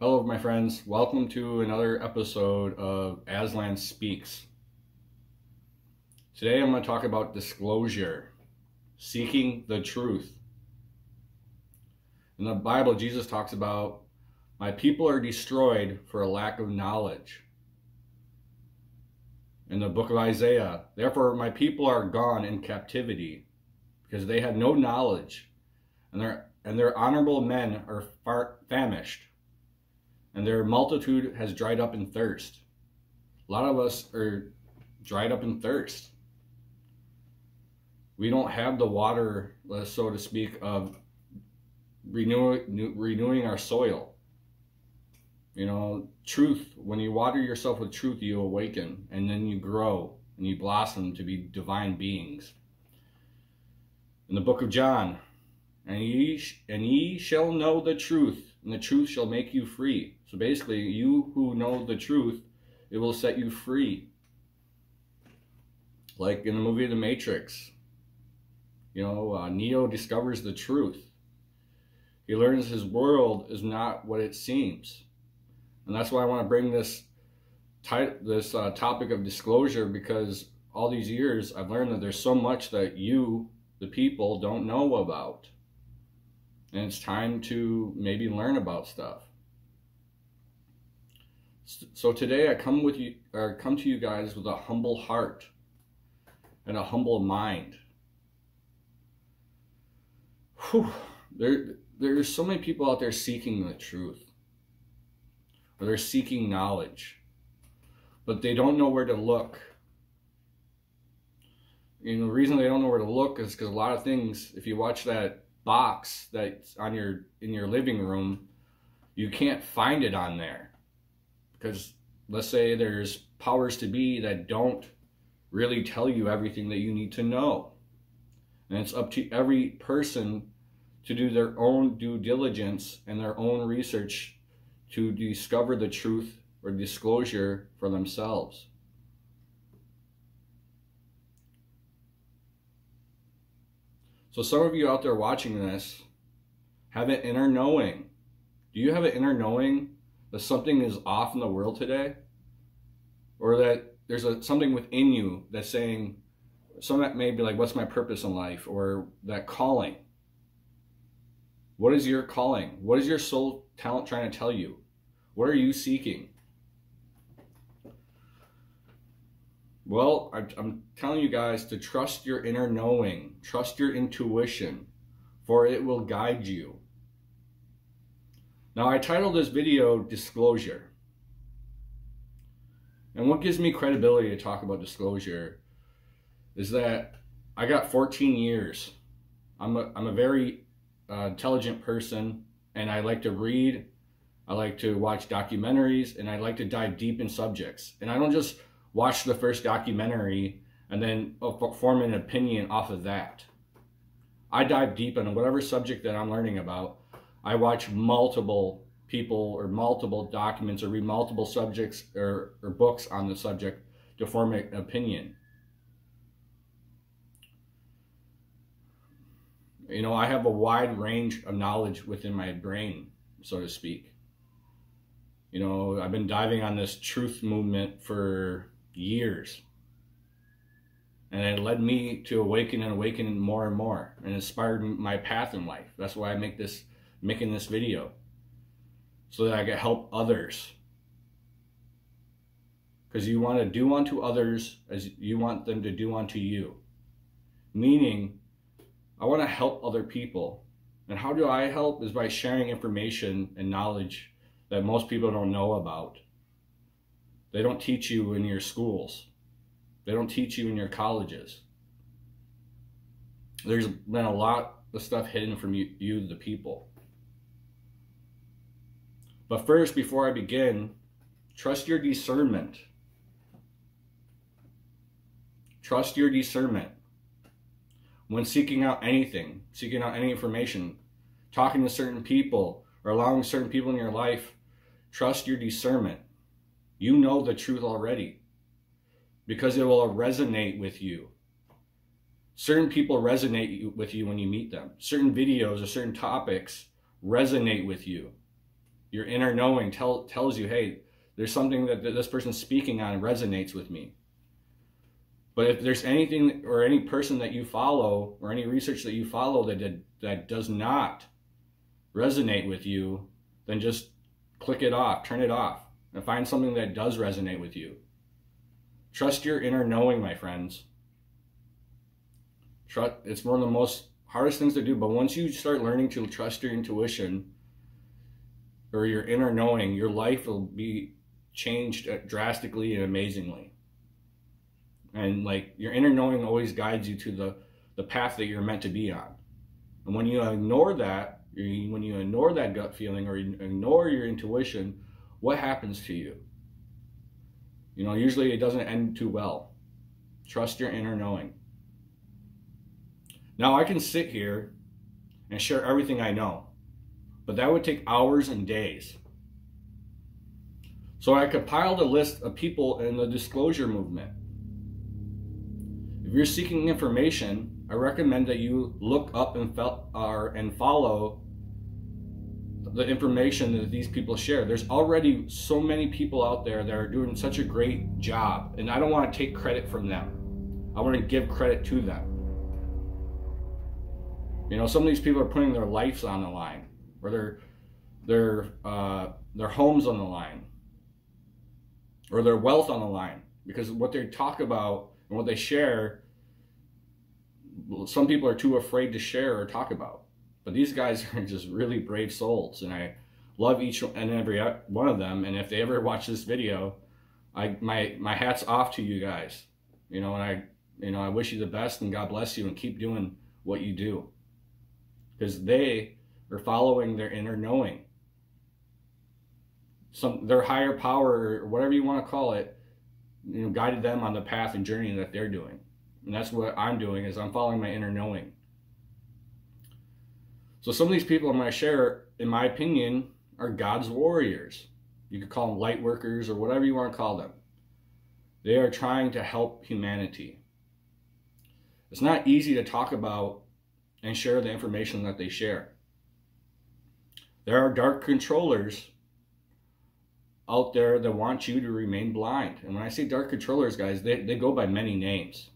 Hello, my friends. Welcome to another episode of Aslan Speaks. Today I'm going to talk about disclosure, seeking the truth. In the Bible, Jesus talks about, "My people are destroyed for a lack of knowledge." In the book of Isaiah, "Therefore my people are gone in captivity, because they had no knowledge, and their honorable men are famished. And their multitude has dried up in thirst." A lot of us are dried up in thirst. We don't have the water, so to speak, of renewing our soil. You know, truth, when you water yourself with truth, you awaken, and then you grow, and you blossom to be divine beings. In the book of John, and ye shall know the truth, and the truth shall make you free. So basically, you who know the truth, it will set you free. Like in the movie The Matrix, Neo discovers the truth. He learns his world is not what it seems. And that's why I want to bring this topic of disclosure, because all these years I've learned that there's so much that you, the people, don't know about. And it's time to maybe learn about stuff. So today I come to you guys with a humble heart and a humble mind. There's so many people out there seeking the truth, or they're seeking knowledge, but they don't know where to look. The reason they don't know where to look is because a lot of things, if you watch that box that's in your living room, you can't find it on there. Because let's say there's powers to be that don't really tell you everything that you need to know. And it's up to every person to do their own due diligence and their own research to discover the truth or disclosure for themselves. So some of you out there watching this have an inner knowing. Do you have an inner knowing that something is off in the world today? Or that there's something within you that's saying, some that may be like, what's my purpose in life? Or that calling. What is your calling? What is your soul talent trying to tell you? What are you seeking? Well, I'm telling you guys to trust your inner knowing, trust your intuition, for it will guide you. Now, I titled this video Disclosure. And what gives me credibility to talk about disclosure is that I got 14 years. I'm a very intelligent person, and I like to read, I like to watch documentaries, and I like to dive deep in subjects. And I don't just watch the first documentary and then form an opinion off of that. I dive deep into whatever subject that I'm learning about. I watch multiple people or multiple documents or read multiple subjects or books on the subject to form an opinion. I have a wide range of knowledge within my brain, so to speak. I've been diving on this truth movement for years. And it led me to awaken more and more, and inspired my path in life. That's why I'm making this video, so that I can help others. Because you want to do unto others as you want them to do unto you. Meaning, I want to help other people. And how do I help? Is by sharing information and knowledge that most people don't know about. They don't teach you in your schools. They don't teach you in your colleges. There's been a lot of stuff hidden from you, the people. But first, before I begin, Trust your discernment. Trust your discernment. When seeking out anything, seeking out any information, talking to certain people, or allowing certain people in your life, trust your discernment. You know the truth already because it will resonate with you. Certain people resonate with you when you meet them. Certain videos or certain topics resonate with you. Your inner knowing tells you, hey, there's something that this person's speaking on resonates with me. But if there's anything or any person that you follow or any research that you follow that does not resonate with you, then just click it off, turn it off, and find something that does resonate with you. Trust your inner knowing, my friends. It's one of the most hardest things to do, but once you start learning to trust your intuition or your inner knowing, your life will be changed drastically and amazingly. And like your inner knowing always guides you to the path that you're meant to be on. And when you ignore that, when you ignore that gut feeling or you ignore your intuition, what happens to you? You know, usually it doesn't end too well. Trust your inner knowing. Now I can sit here and share everything I know, but that would take hours and days. So I compiled a list of people in the disclosure movement. If you're seeking information, I recommend that you look up and follow the information that these people share. There's already so many people out there that are doing such a great job, and I don't want to take credit from them. I want to give credit to them. You know, some of these people are putting their lives on the line, or their homes on the line, or their wealth on the line, because what they talk about and what they share, some people are too afraid to share or talk about. But these guys are just really brave souls, and I love each and every one of them. And if they ever watch this video, my hat's off to you guys. You know, and I wish you the best, and God bless you, and keep doing what you do, because they are following their inner knowing. Their higher power, or whatever you want to call it, you know, guided them on the path and journey that they're doing. And that's what I'm doing, is I'm following my inner knowing. So some of these people I'm going to share, in my opinion, are God's warriors. You could call them light workers or whatever you want to call them. They are trying to help humanity. It's not easy to talk about and share the information that they share. There are dark controllers out there that want you to remain blind. And when I say dark controllers, guys, they go by many names.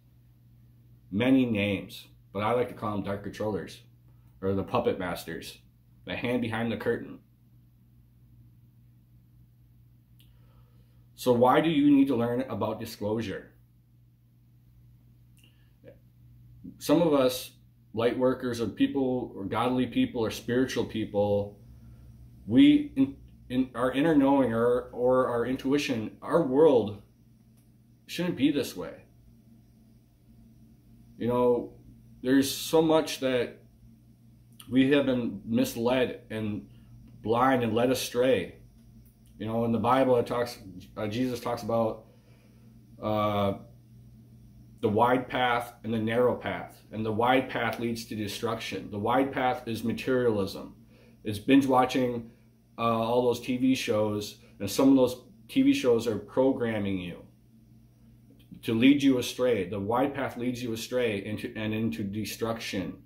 Many names. But I like to call them dark controllers, or the puppet masters, the hand behind the curtain. So why do you need to learn about disclosure? Some of us, light workers or people, or godly people, or spiritual people, we, in our inner knowing or our intuition, our world shouldn't be this way. You know, there's so much that we have been misled and blind and led astray. You know, in the Bible, it talks, Jesus talks about the wide path and the narrow path. And the wide path leads to destruction. The wide path is materialism. It's binge watching all those TV shows, and some of those TV shows are programming you to lead you astray. The wide path leads you astray into destruction.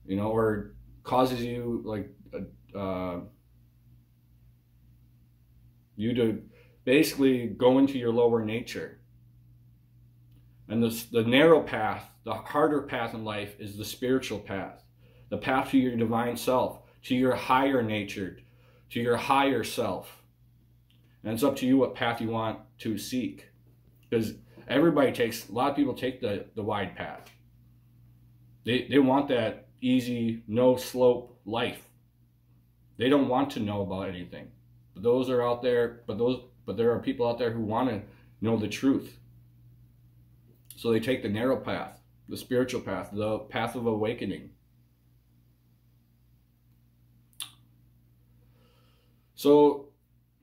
You know, or causes you you to basically go into your lower nature. And the narrow path, the harder path in life, is the spiritual path. The path to your divine self, to your higher nature, to your higher self. And it's up to you what path you want to seek. Because a lot of people take the wide path. They want that easy, no slope life. They don't want to know about anything. But those are out there, but there are people out there who want to know the truth. So they take the narrow path, the spiritual path, the path of awakening. So,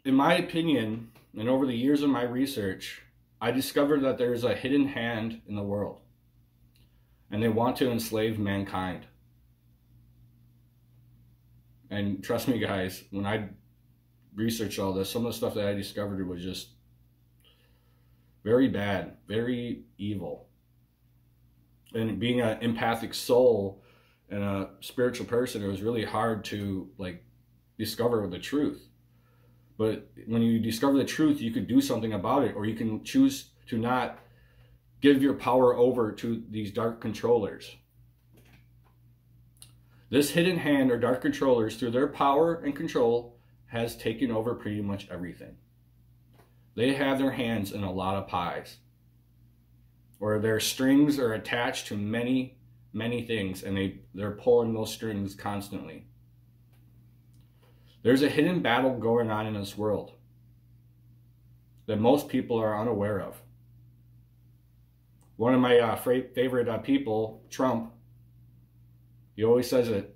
in my opinion, and over the years of my research, I discovered that there's a hidden hand in the world, and they want to enslave mankind. And trust me, guys, when I researched all this, some of the stuff that I discovered was just very bad, very evil. And being an empathic soul and a spiritual person, it was really hard to like discover the truth. But when you discover the truth, you could do something about it, or you can choose to not give your power over to these dark controllers. This hidden hand or dark controllers, through their power and control, has taken over pretty much everything. They have their hands in a lot of pies, or their strings are attached to many, many things, and they're pulling those strings constantly. There's a hidden battle going on in this world that most people are unaware of. One of my favorite people, Trump, he always says it.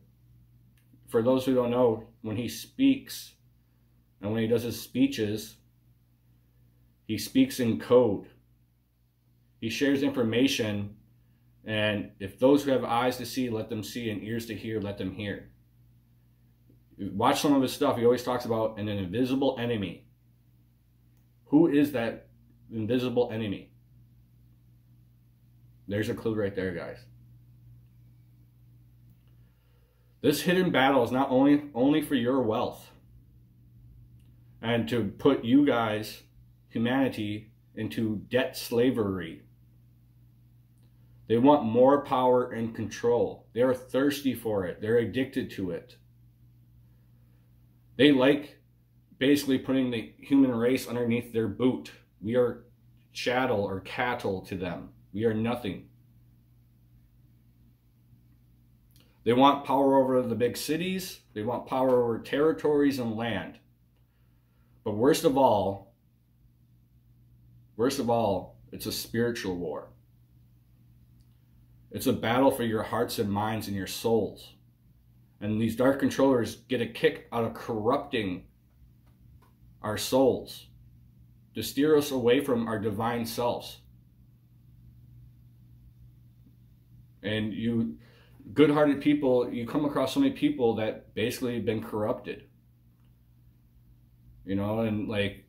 For those who don't know, when he speaks and when he does his speeches, he speaks in code. He shares information, and if those who have eyes to see, let them see, and ears to hear, let them hear. Watch some of his stuff. He always talks about an invisible enemy. Who is that invisible enemy? There's a clue right there, guys. This hidden battle is not only for your wealth and to put you guys, humanity, into debt slavery. They want more power and control. They are thirsty for it. They're addicted to it. They like basically putting the human race underneath their boot. We are chattel or cattle to them. We are nothing. They want power over the big cities. They want power over territories and land. But worst of all, it's a spiritual war. It's a battle for your hearts and minds and your souls. And these dark controllers get a kick out of corrupting our souls to steer us away from our divine selves. And you good-hearted people, you come across so many people that basically have been corrupted, you know, and like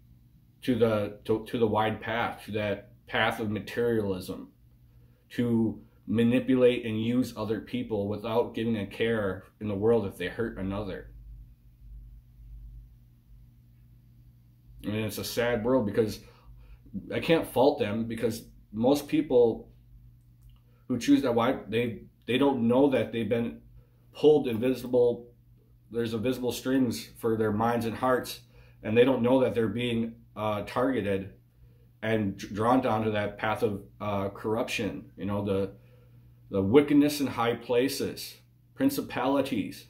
to the wide path, to that path of materialism, to manipulate and use other people without giving a care in the world if they hurt another. And it's a sad world, because I can't fault them, because most people who choose that wide, they don't know that they've been pulled invisible. There's invisible strings for their minds and hearts, and they don't know that they're being targeted and drawn down to that path of corruption. You know, the wickedness in high places, principalities,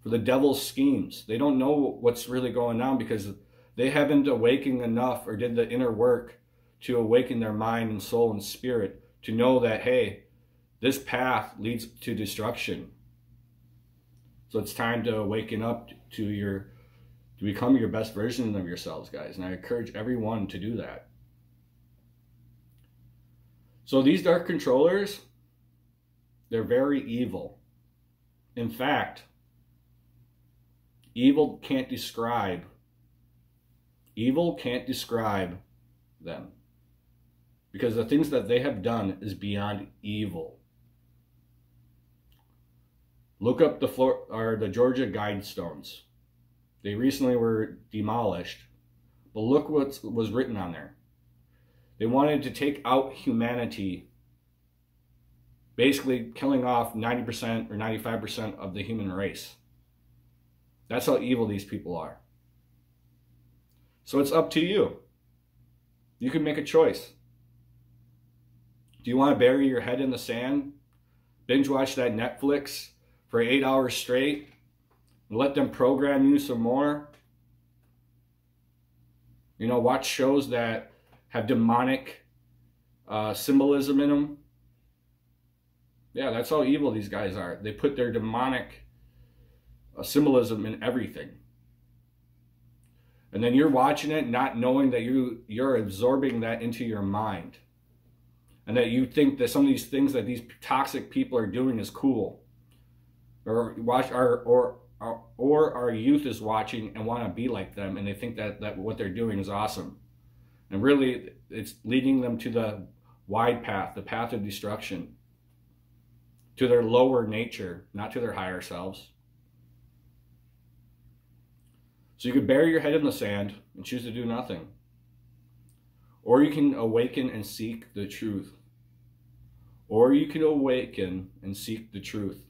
for the devil's schemes. They don't know what's really going on because they haven't awakened enough or did the inner work to awaken their mind and soul and spirit to know that, hey, this path leads to destruction. So it's time to awaken up to become your best version of yourselves, guys. And I encourage everyone to do that. So these dark controllers, they're very evil. In fact, evil can't describe them, because the things that they have done is beyond evil. Look up the Georgia Guidestones. They recently were demolished, but look what was written on there. They wanted to take out humanity, basically killing off 90% or 95% of the human race. That's how evil these people are. So it's up to you. You can make a choice. Do you want to bury your head in the sand, binge watch that Netflix for 8 hours straight, and let them program you some more? You know, watch shows that have demonic symbolism in them. Yeah, that's how evil these guys are. They put their demonic symbolism in everything. And then you're watching it not knowing that you're absorbing that into your mind. And that you think that some of these things that these toxic people are doing is cool. Or our youth is watching and want to be like them, and they think that what they're doing is awesome. And really, it's leading them to the wide path, the path of destruction, to their lower nature, not to their higher selves. So you could bury your head in the sand and choose to do nothing. Or you can awaken and seek the truth. Or you can awaken and seek the truth.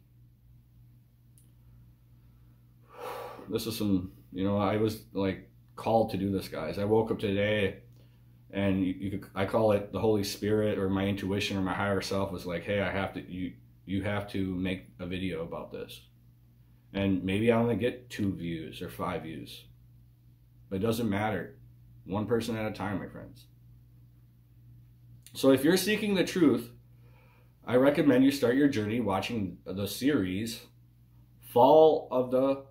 This is some, I was like called to do this, guys. I woke up today and I call it the Holy Spirit, or my intuition, or my higher self was like, hey, you have to make a video about this. And maybe I only get 2 views or 5 views. But it doesn't matter. One person at a time, my friends. So if you're seeking the truth, I recommend you start your journey watching the series Fall of the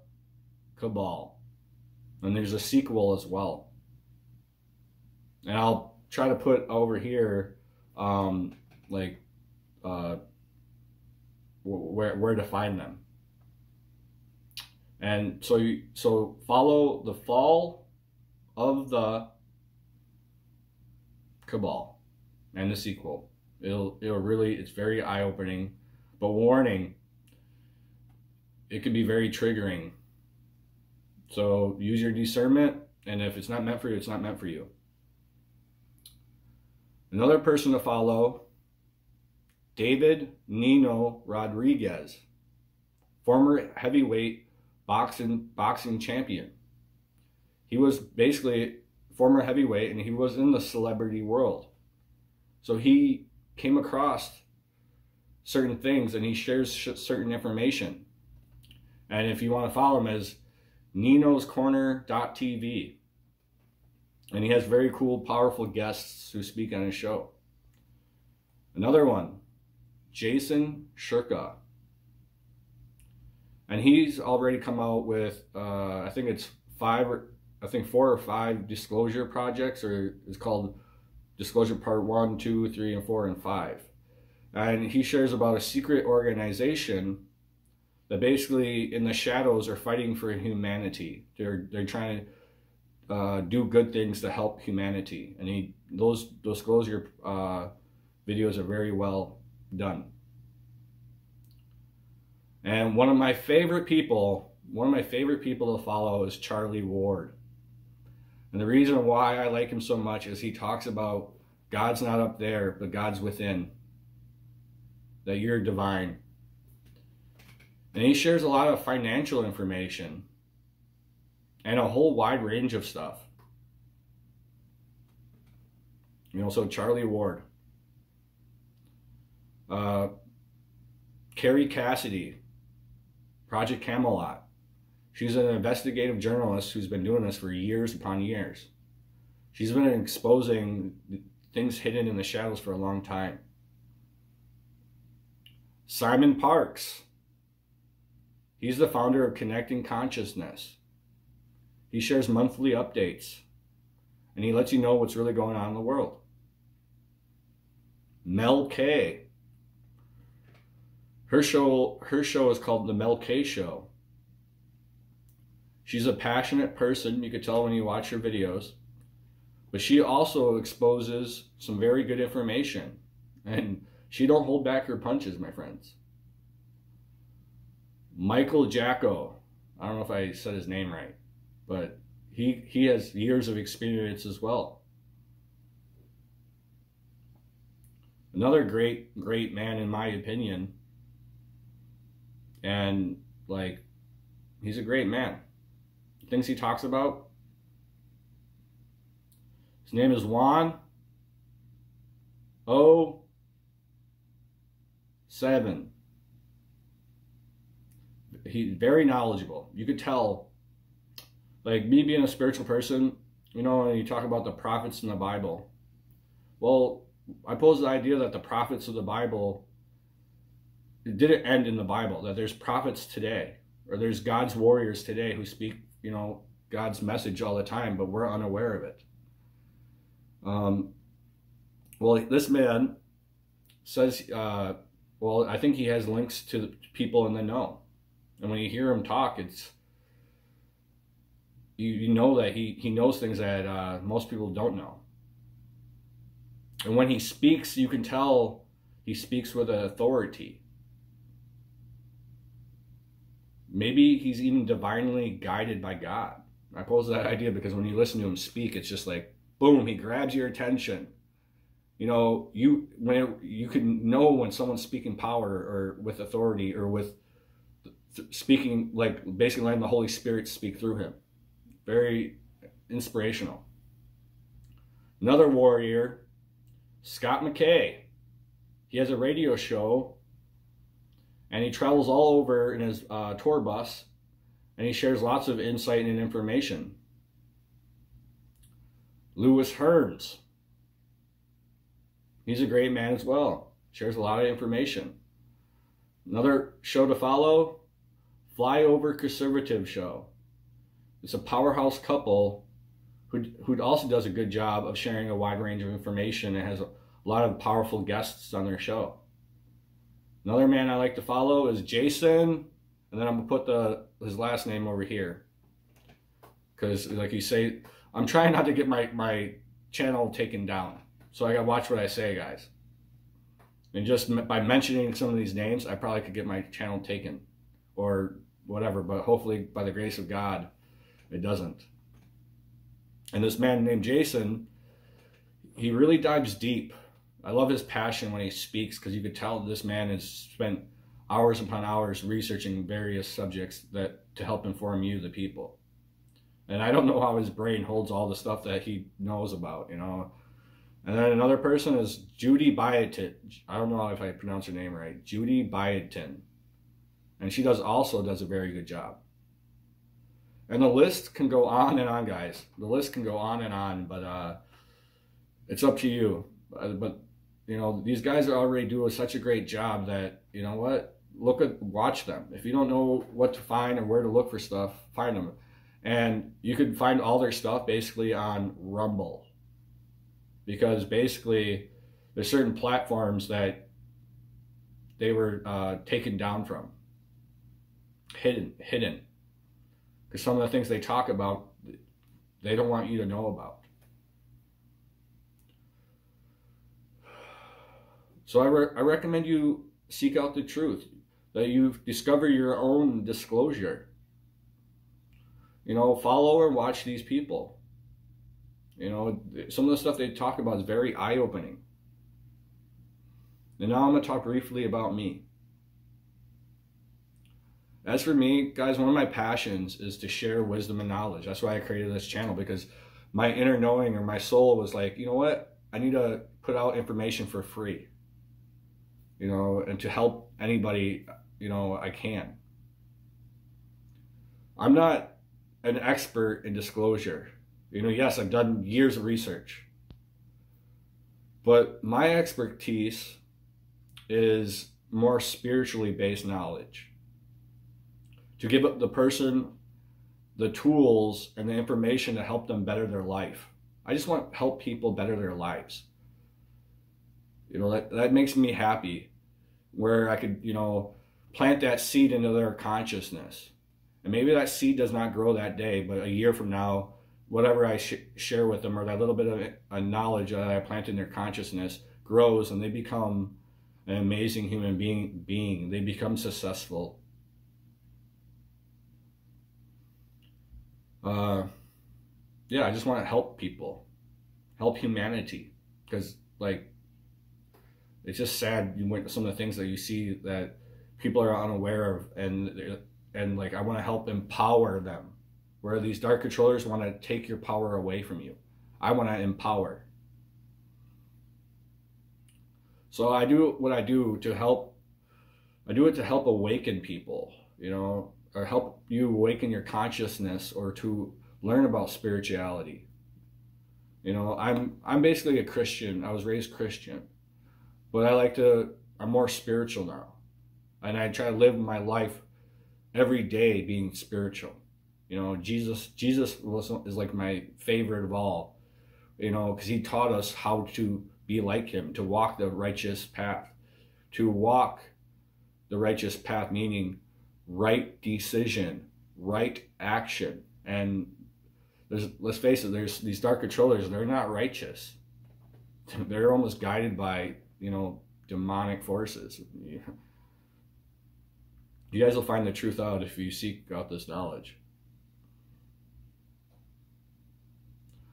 Cabal. And there's a sequel as well. And I'll try to put over here where to find them. And so follow the Fall of the Cabal and the sequel. It's very eye-opening, but warning, it can be very triggering. So use your discernment, and if it's not meant for you, it's not meant for you. Another person to follow, David Nino Rodriguez, former heavyweight boxing champion. He was basically former heavyweight, and he was in the celebrity world. So he came across certain things, and he shares certain information. And if you want to follow him, as ninoscorner.tv. And he has very cool, powerful guests who speak on his show. Another one, Jason Shurka. And he's already come out with, I think it's 4 or 5 disclosure projects, or it's called Disclosure Part 1, 2, 3, and 4, and 5. And he shares about a secret organization that basically in the shadows are fighting for humanity. They're trying to do good things to help humanity. And those disclosure videos are very well done. And one of my favorite people to follow is Charlie Ward. And the reason why I like him so much is he talks about God's not up there, but God's within. That you're divine. And he shares a lot of financial information and a whole wide range of stuff. So Charlie Ward. Carrie Cassidy, Project Camelot. She's an investigative journalist who's been doing this for years upon years. She's been exposing things hidden in the shadows for a long time. Simon Parks. He's the founder of Connecting Consciousness. He shares monthly updates, and he lets you know what's really going on in the world. Mel K. Her show is called The Mel K Show. She's a passionate person, you could tell when you watch her videos, but she also exposes some very good information, and she don't hold back her punches, my friends. Michael Jacko, I don't know if I said his name right, but he has years of experience as well. Another great man in my opinion, and he's a great man. The things he talks about, his name is Juan O7. He's very knowledgeable. You could tell, me being a spiritual person, when you talk about the prophets in the Bible. Well, I pose the idea that the prophets of the Bible, it didn't end in the Bible, that there's prophets today, or there's God's warriors today who speak, God's message all the time, but we're unaware of it. Well, this man says, well, I think he has links to the people in the know. And when you hear him talk, it's, you know that he knows things that most people don't know. And when he speaks, you can tell he speaks with authority. Maybe he's even divinely guided by God. I pose that idea because when you listen to him speak, it's just like, boom, he grabs your attention. You know, you can know when someone's speaking power or with authority or with speaking, like basically letting the Holy Spirit speak through him. Very inspirational. Another warrior, Scott McKay. He has a radio show and he travels all over in his tour bus and he shares lots of insight and information. Lewis Hearns. He's a great man as well. Shares a lot of information. Another show to follow, Flyover Conservative Show. It's a powerhouse couple who also does a good job of sharing a wide range of information and has a lot of powerful guests on their show. Another man I like to follow is Jason, and then I'm going to put his last name over here. Because like you say, I'm trying not to get my channel taken down. So I got to watch what I say, guys. And just by mentioning some of these names, I probably could get my channel taken or whatever, but hopefully by the grace of God, it doesn't. And this man named Jason, he really dives deep. I love his passion when he speaks because you could tell this man has spent hours upon hours researching various subjects to help inform you, the people. And I don't know how his brain holds all the stuff that he knows about, you know. And then another person is Judy Byington. I don't know if I pronounce her name right. Judy Byington. And she also does a very good job. And the list can go on and on, guys. The list can go on and on, but it's up to you. But you know, these guys are already doing such a great job that, you know what? Watch them. If you don't know what to find or where to look for stuff, find them. And you can find all their stuff basically on Rumble. Because basically, there's certain platforms that they were taken down from. Hidden. Because some of the things they talk about, they don't want you to know about. So I recommend you seek out the truth, that you discover your own disclosure. You know, follow or watch these people. You know, some of the stuff they talk about is very eye-opening. And now I'm going to talk briefly about me. As for me, guys, one of my passions is to share wisdom and knowledge. That's why I created this channel, because my inner knowing or my soul was like, you know what? I need to put out information for free. You know, and to help anybody, you know, I can. I'm not an expert in disclosure. You know, yes, I've done years of research. But my expertise is more spiritually based knowledge. To give the person the tools and the information to help them better their life. I just want to help people better their lives. You know, that makes me happy, where I could, you know, plant that seed into their consciousness. And maybe that seed does not grow that day, but a year from now, whatever I share with them, or that little bit of a knowledge that I plant in their consciousness, grows and they become an amazing human being. They become successful. Yeah, I just want to help people, help humanity, because like, it's just sad some of the things that you see that people are unaware of, and like I want to help empower them, where these dark controllers want to take your power away from you. I want to empower. So I do what I do to help. I do it to help awaken people, you know, or help you awaken your consciousness, or to learn about spirituality. You know, I'm basically a Christian. I was raised Christian. But I'm more spiritual now. And I try to live my life every day being spiritual. You know, Jesus is like my favorite of all, you know, because he taught us how to be like him, to walk the righteous path. To walk the righteous path, meaning right decision, right action. And let's face it, there's these dark controllers, they're not righteous. They're almost guided by, you know, demonic forces. You guys will find the truth out if you seek out this knowledge.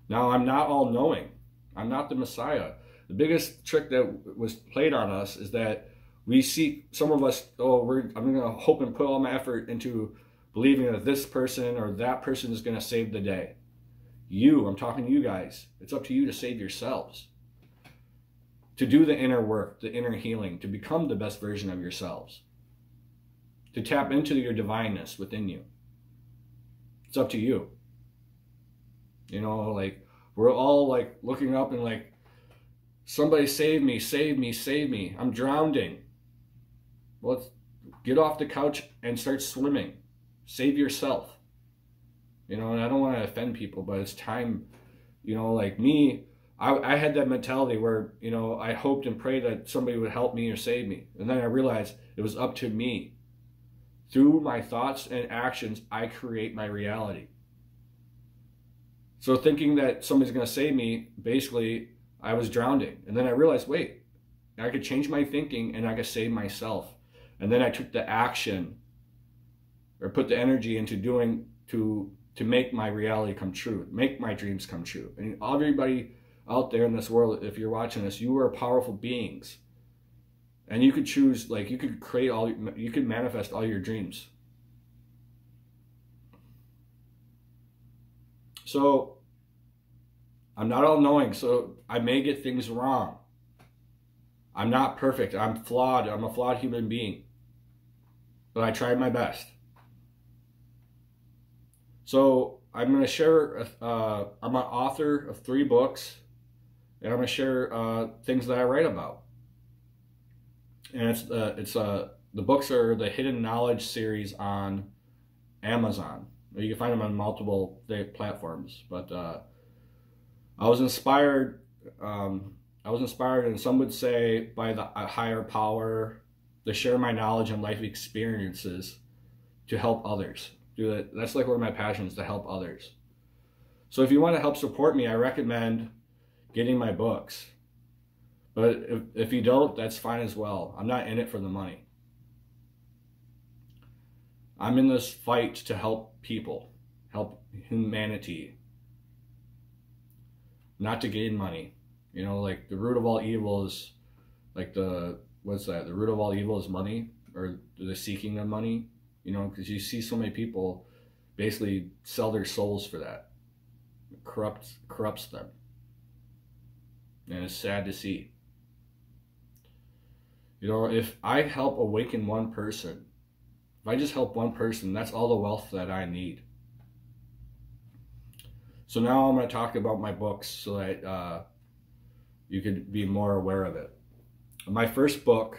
Now, I'm not all-knowing. I'm not the Messiah. The biggest trick that was played on us is that we seek, some of us, I'm going to hope and put all my effort into believing that this person or that person is going to save the day. I'm talking to you guys. It's up to you to save yourselves. To do the inner work, the inner healing, to become the best version of yourselves. To tap into your divineness within you. It's up to you. You know, like, we're all like looking up and like, somebody save me, save me, save me. I'm drowning. Well, get off the couch and start swimming. Save yourself. You know, and I don't want to offend people, but it's time, you know, like me, I had that mentality where, you know, I hoped and prayed that somebody would help me or save me. And then I realized it was up to me. Through my thoughts and actions, I create my reality. So thinking that somebody's going to save me, basically, I was drowning. And then I realized, wait, I could change my thinking and I could save myself. And then I took the action or put the energy into doing to make my reality come true, make my dreams come true. And everybody out there in this world, if you're watching this, you are powerful beings. And you could choose, like, you could create you could manifest all your dreams. So, I'm not all-knowing, so I may get things wrong. I'm not perfect. I'm flawed. I'm a flawed human being. But I tried my best. So, I'm going to share, I'm an author of 3 books, and I'm going to share things that I write about. And the books are the Hidden Knowledge series on Amazon. You can find them on multiple platforms. But I was inspired, and some would say by a higher power, to share my knowledge and life experiences to help others. That's like one of my passions, to help others. So if you want to help support me, I recommend getting my books. But if you don't, that's fine as well. I'm not in it for the money. I'm in this fight to help people, help humanity, not to gain money. You know, like the root of all evil is, like what's that? The root of all evil is money, or the seeking of money. You know, because you see so many people basically sell their souls for that. It corrupts them. And it's sad to see. You know, if I help awaken one person, if I just help one person, that's all the wealth that I need. So now I'm going to talk about my books so that you could be more aware of it. My first book,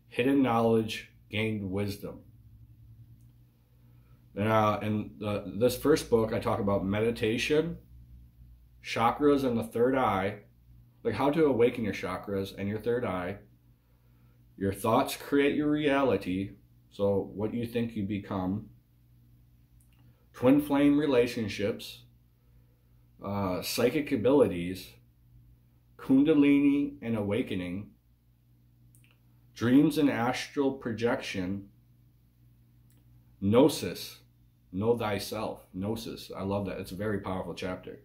Hidden Knowledge, Gained Wisdom. This first book, I talk about meditation, chakras and the third eye, like how to awaken your chakras and your third eye. Your thoughts create your reality, so what you think you become. Twin flame relationships, psychic abilities, kundalini and awakening, dreams and astral projection, gnosis, know thyself, gnosis. I love that. It's a very powerful chapter.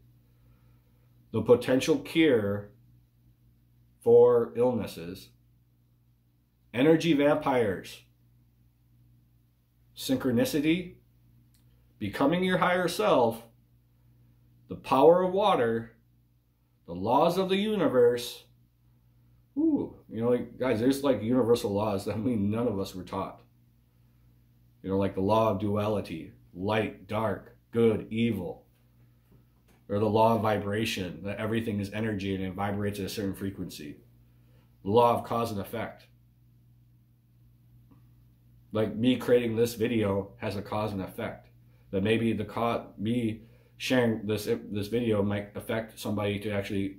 The potential cure for illnesses, energy vampires, synchronicity, becoming your higher self, the power of water, the laws of the universe. Ooh, you know, like, guys, there's like universal laws that none of us were taught. You know, like the law of duality, light, dark, good, evil. Or the law of vibration, that everything is energy and it vibrates at a certain frequency. The law of cause and effect. Like me creating this video has a cause and effect. that maybe me sharing this video might affect somebody to actually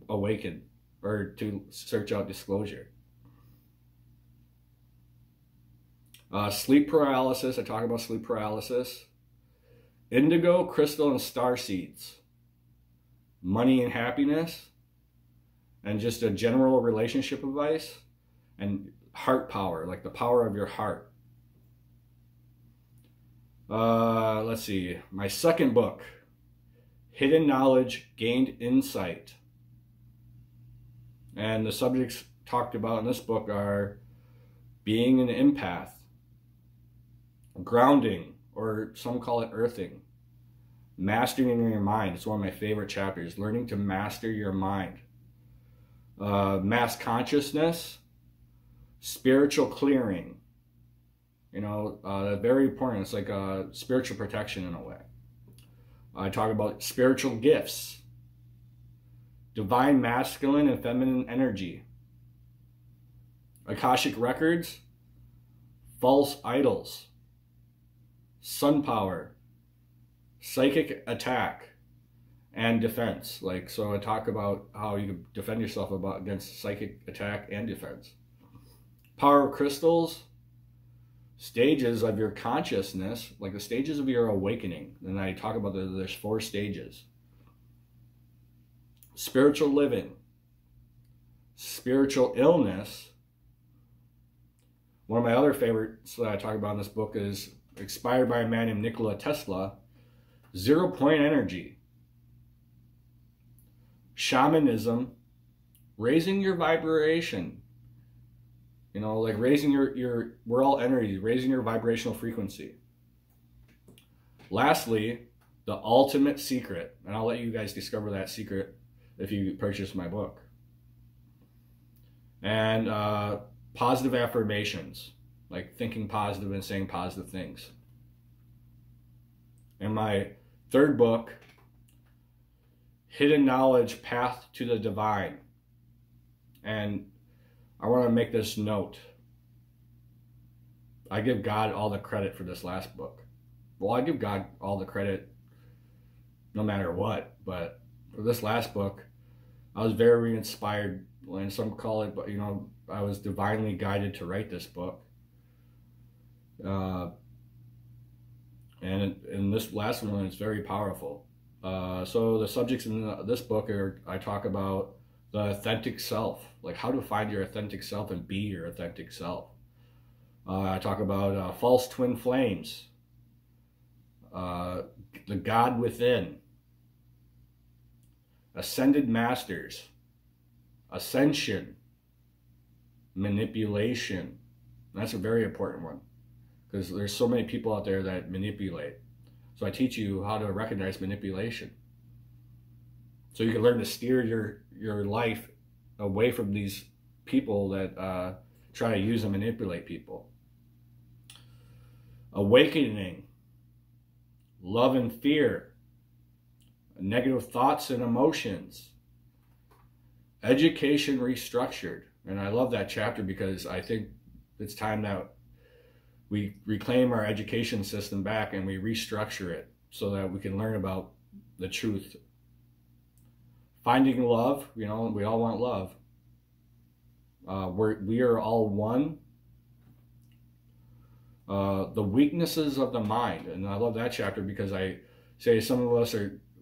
awaken or to search out disclosure. Sleep paralysis. I talk about sleep paralysis. Indigo, crystal, and star seeds. Money and happiness. And just a general relationship advice. And heart power, like the power of your heart. Let's see. My second book, Hidden Knowledge, Gained Insight. And the subjects talked about in this book are being an empath, grounding, or some call it earthing, mastering your mind. It's one of my favorite chapters, learning to master your mind. Mass consciousness, spiritual clearing. You know, very important. It's like spiritual protection in a way. I talk about spiritual gifts, divine masculine and feminine energy, Akashic records, false idols, sun power, psychic attack, and defense. Like, so I talk about how you can defend yourself against psychic attack and defense. Power of crystals, stages of your consciousness, like the stages of your awakening. And I talk about there's 4 stages. Spiritual living, spiritual illness. One of my other favorites that I talk about in this book is inspired by a man named Nikola Tesla, 0 point energy, shamanism, raising your vibration. You know, like raising we're all energy, raising your vibrational frequency. Lastly, the ultimate secret, and I'll let you guys discover that secret if you purchase my book. And positive affirmations, like thinking positive and saying positive things. And my third book, Hidden Knowledge, Path to the Divine. And I want to make this note. I give God all the credit for this last book. Well, I give God all the credit no matter what, but for this last book, I was very inspired, and some call it, but you know, I was divinely guided to write this book. And in this last one, it's very powerful. So the subjects in this book I talk about the authentic self, like how to find your authentic self and be your authentic self. I talk about false twin flames, the God within, ascended masters, ascension, manipulation. And that's a very important one because there's so many people out there that manipulate. So I teach you how to recognize manipulation, so you can learn to steer your life away from these people that try to use and manipulate people. Awakening, love and fear, negative thoughts and emotions, education restructured. And I love that chapter because I think it's time that we reclaim our education system back and we restructure it so that we can learn about the truth. Finding love, you know, we all want love. We are all one. The weaknesses of the mind, and I love that chapter because I say some of us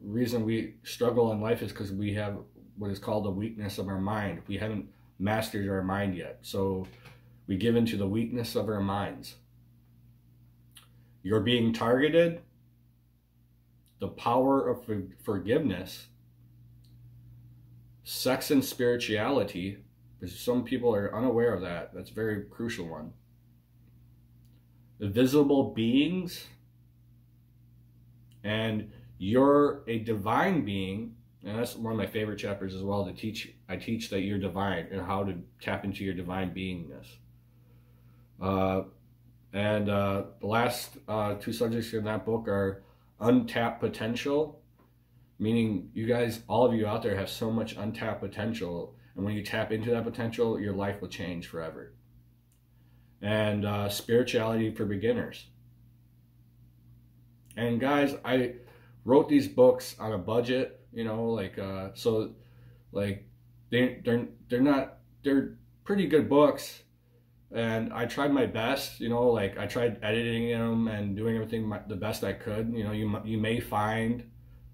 reason we struggle in life is because we have what is called the weakness of our mind. We haven't mastered our mind yet, so we give into the weakness of our minds. You're being targeted. The power of forgiveness. Sex and spirituality, because some people are unaware of that. That's a very crucial one. Invisible beings, and you're a divine being, and that's one of my favorite chapters as well to teach. I teach that you're divine and how to tap into your divine beingness. The last 2 subjects in that book are untapped potential, meaning you guys, all of you out there have so much untapped potential, and when you tap into that potential, your life will change forever. And spirituality for beginners. And guys, I wrote these books on a budget, so like they're not, they're pretty good books, and I tried my best, like I tried editing them and doing everything the best I could. You may find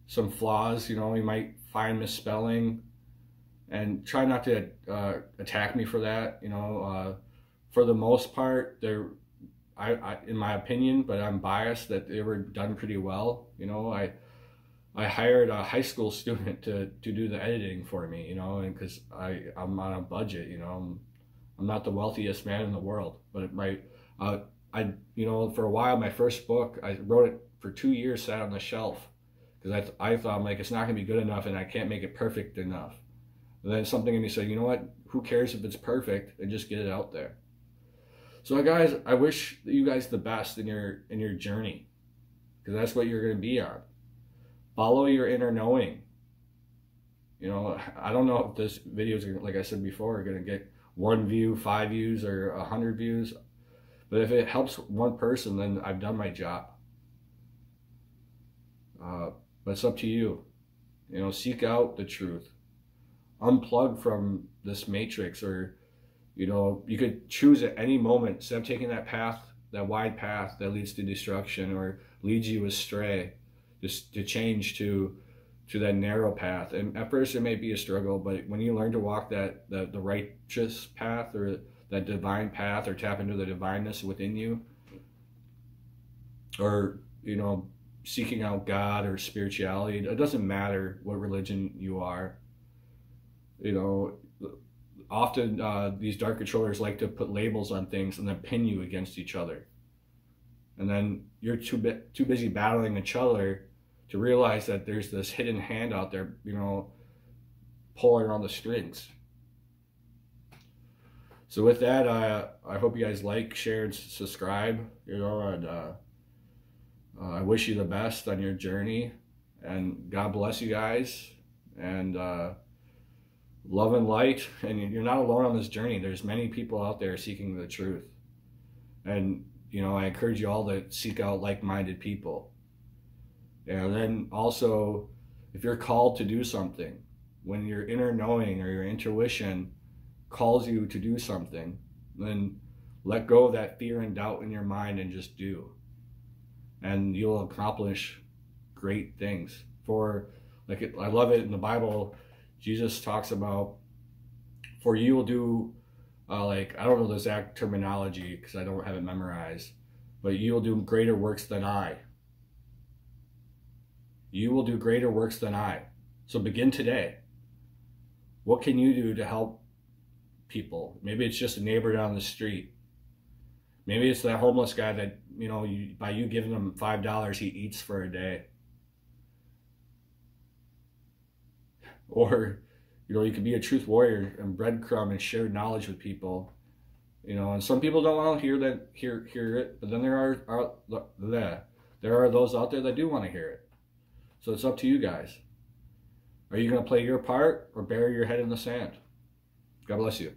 some flaws, you might find misspelling, and try not to attack me for that. For the most part, in my opinion, but I'm biased, that they were done pretty well. I hired a high school student to do the editing for me, and because I'm on a budget, I'm not the wealthiest man in the world, but for a while, my first book, I wrote it for 2 years, sat on the shelf, because I thought, I'm like, it's not gonna be good enough, and I can't make it perfect enough. And then something in me said, you know what? Who cares if it's perfect? And just get it out there. So guys, I wish you guys the best in your journey, because that's what you're going to be on. Follow your inner knowing. I don't know if this video is, like I said before, going to get 1 view, 5 views, or 100 views. But if it helps one person, then I've done my job. But it's up to you. Seek out the truth. Unplug from this matrix, or you could choose at any moment, instead of taking that path, that wide path that leads to destruction or leads you astray, just to change to that narrow path. And at first it may be a struggle, but when you learn to walk the righteous path, or that divine path, or tap into the divineness within you, or seeking out God or spirituality, it doesn't matter what religion you are. Often these dark controllers like to put labels on things and then pin you against each other. And then you're too busy battling each other to realize that there's this hidden hand out there, pulling on the strings. So with that, I hope you guys like, share, and subscribe, and I wish you the best on your journey, and God bless you guys, and love and light. And you're not alone on this journey. There's many people out there seeking the truth. And, I encourage you all to seek out like-minded people. And then also, if you're called to do something, when your inner knowing or your intuition calls you to do something, then let go of that fear and doubt in your mind and just do. And you'll accomplish great things. I love it in the Bible. Jesus talks about, for you will do, I don't know the exact terminology because I don't have it memorized, but you will do greater works than I. You will do greater works than I. So begin today. What can you do to help people? Maybe it's just a neighbor down the street. Maybe it's that homeless guy that, by you giving him $5, he eats for a day. Or, you could be a truth warrior and breadcrumb and share knowledge with people. And some people don't want to hear it, but then there are those out there that do want to hear it. So it's up to you guys. Are you going to play your part or bury your head in the sand? God bless you.